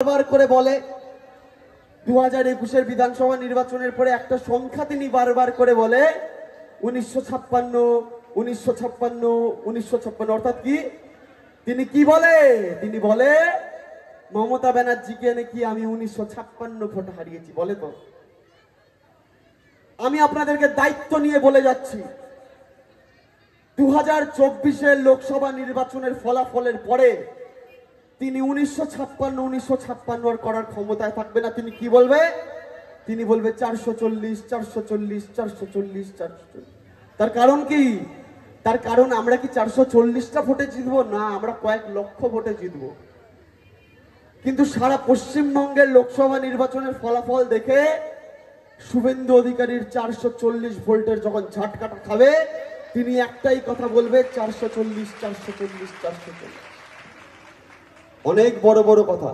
বারবার করে বলে 2021-এর বিধানসভা নির্বাচনের পরে একটা সংখ্যা তিনি বারবার করে বলে 1956 অর্থাৎ কি তিনি কি বলে? তিনি বলে মমতা ব্যানার্জিকে নাকি আমি 1956 ভোট হারিয়েছি বলে। তো আমি আপনাদেরকে দায়িত্ব নিয়ে বলে যাচ্ছি 2024-এর লোকসভা নির্বাচনের ফলাফলের পরে তিনি 1956 করার ক্ষমতায় থাকবে না। তিনি কি বলবে? তিনি বলবে 440। তার কারণ কি? তার কারণ আমরা কি 440টা ভোটে জিতবো না, আমরা কয়েক লক্ষ ভোটে জিতবো। কিন্তু সারা পশ্চিমবঙ্গের লোকসভা নির্বাচনের ফলাফল দেখে শুভেন্দু অধিকারীর 440 ভোল্টের যখন ঝাটকাটা খাবে তিনি একটাই কথা বলবে 440। অনেক বড় বড় কথা।